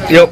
Yep.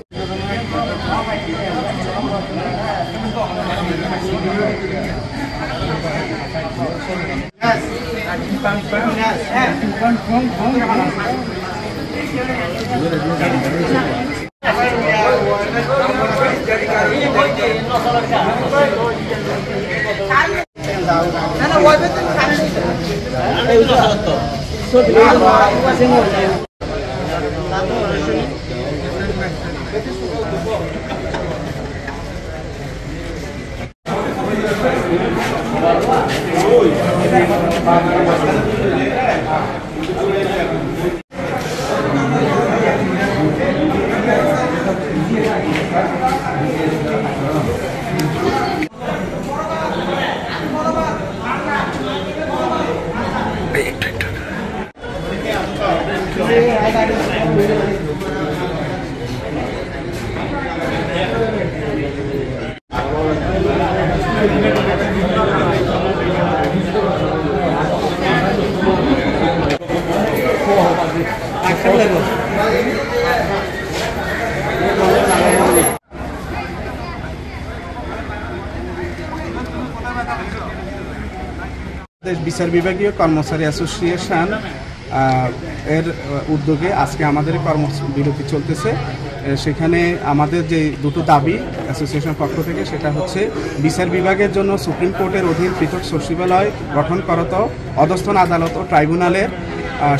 বিচার বিভাগীয় কর্মচারী অ্যাসোসিয়েশন এর উদ্যোগে আজকে আমাদের কর্মবিরতি চলতেছে। সেখানে আমাদের যে দুটো দাবি অ্যাসোসিয়েশন পক্ষ থেকে, সেটা হচ্ছে বিচার বিভাগের জন্য সুপ্রিম কোর্টের অধীন পৃথক সচিবালয় গঠন করত, অধস্থন আদালত ও ট্রাইব্যুনালের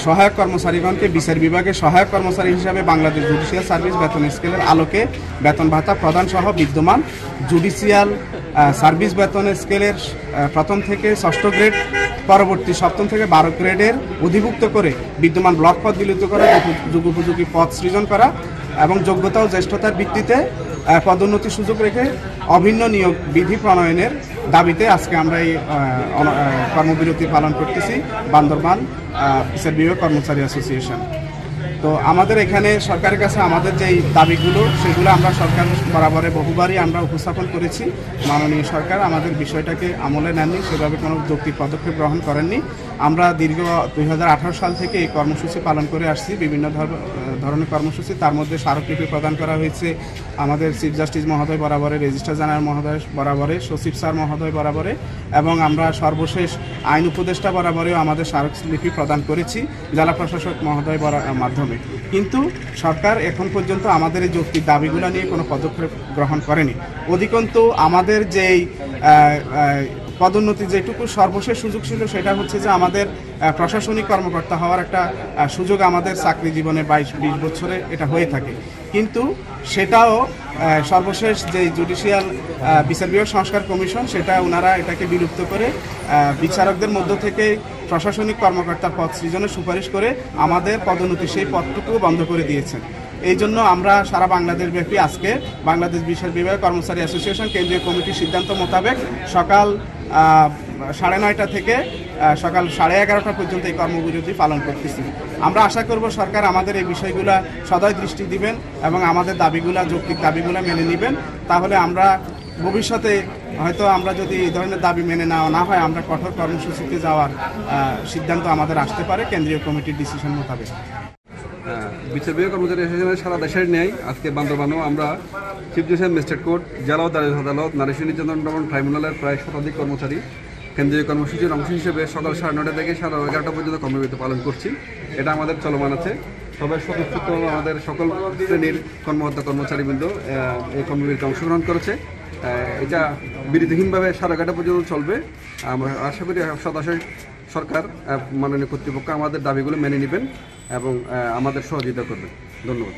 সহায়ক কর্মচারীগণকে বিচার বিভাগের সহায়ক কর্মচারী হিসাবে বাংলাদেশ জুডিশিয়াল সার্ভিস বেতন স্কেলের আলোকে বেতন ভাতা প্রদান সহ বিদ্যমান জুডিশিয়াল সার্ভিস বেতন স্কেলের প্রথম থেকে ষষ্ঠ গ্রেড পরবর্তী সপ্তম থেকে 12 গ্রেডের অধিভুক্ত করে বিদ্যমান ব্লক পদ বিলুপ্ত করা, যুগোপযোগী পদ সৃজন করা এবং যোগ্যতা ও জ্যেষ্ঠতার ভিত্তিতে পদোন্নতির সুযোগ রেখে অভিন্ন নিয়োগ বিধি প্রণয়নের দাবিতে আজকে আমরা এই কর্মবিরতি পালন করতেছি বান্দরবান বিচার বিভাগ কর্মচারী অ্যাসোসিয়েশন। তো আমাদের এখানে সরকারের কাছে আমাদের যেই দাবিগুলো, সেগুলো আমরা সরকার বরাবরে বহুবারই আমরা উপস্থাপন করেছি। মাননীয় সরকার আমাদের বিষয়টাকে আমলে নেননি, সেভাবে কোনো যৌক্তিক পদক্ষেপ গ্রহণ করেননি। আমরা দীর্ঘ 2018 সাল থেকে এই কর্মসূচি পালন করে আসছি, বিভিন্ন ধরনের কর্মসূচি। তার মধ্যে স্মারকলিপি প্রদান করা হয়েছে আমাদের চিফ জাস্টিস মহোদয় বরাবরে, রেজিস্ট্রার জেনারেল মহোদয় বরাবরে, সচিব স্যার মহোদয় বরাবরে, এবং আমরা সর্বশেষ আইন উপদেষ্টা বরাবরেও আমাদের স্মারকলিপি প্রদান করেছি জেলা প্রশাসক মহোদয় মাধ্যমে। কিন্তু সরকার এখন পর্যন্ত আমাদের এই যৌক্তিক দাবিগুলো নিয়ে কোনো পদক্ষেপ গ্রহণ করেনি। অধিকন্তু আমাদের যেই পদোন্নতি যেটুকু সর্বশেষ সুযোগ ছিল, সেটা হচ্ছে যে আমাদের প্রশাসনিক কর্মকর্তা হওয়ার একটা সুযোগ আমাদের চাকরি জীবনে 22-20 বছরে এটা হয়ে থাকে। কিন্তু সেটাও সর্বশেষ যে জুডিশিয়াল বিচার বিভাগ সংস্কার কমিশন, সেটা ওনারা এটাকে বিলুপ্ত করে বিচারকদের মধ্য থেকে প্রশাসনিক কর্মকর্তার পদ সৃজনের সুপারিশ করে আমাদের পদোন্নতি সেই পদটুকু বন্ধ করে দিয়েছেন। এই জন্য আমরা সারা বাংলাদেশ ব্যাপী আজকে বাংলাদেশ বিচার বিভাগ কর্মচারী অ্যাসোসিয়েশন কেন্দ্রীয় কমিটির সিদ্ধান্ত মোতাবেক সকাল 9:30 থেকে সকাল 11:30 পর্যন্ত এই কর্মবিরতি পালন করতেছি। আমরা আশা করব সরকার আমাদের এই বিষয়গুলো সদয় দৃষ্টি দিবেন এবং আমাদের দাবিগুলা, যৌক্তিক দাবিগুলো মেনে নেবেন। তাহলে আমরা ভবিষ্যতে হয়তো আমরা যদি এই ধরনের দাবি মেনে নেওয়া না হয়, আমরা কঠোর কর্মসূচিতে যাওয়ার সিদ্ধান্ত আমাদের আসতে পারে কেন্দ্রীয় কমিটির ডিসিশন মোতাবেক। বিচার বিভাগ কর্মচারী অ্যাসোসিয়েশনের সারা দেশের ন্যায় আজকে বান্দরবানেও আমরা চিফ জুডিশিয়াল ম্যাজিস্ট্রেট কোর্ট, জেলা ও দায়রা আদালত, নারী নির্যাতন দমন ট্রাইব্যুনালের প্রায় শতাধিক কর্মচারী কেন্দ্রীয় কর্মসূচির অংশ হিসেবে সকাল 9:30 থেকে 11:30 পর্যন্ত কর্মবিরতি পালন করছি। এটা আমাদের চলমান আছে। সবাই স্বতঃস্ফূর্ত আমাদের সকল শ্রেণীর কর্মকর্তা কর্মচারীবৃন্দ এই কর্মবিরতিতে অংশগ্রহণ করেছে। এটা বিরতিহীনভাবে 11:30 পর্যন্ত চলবে। আমরা আশা করি সরকার, মাননীয় কর্তৃপক্ষ আমাদের দাবিগুলো মেনে নেবেন এবং আমাদের সহযোগিতা করবেন। ধন্যবাদ।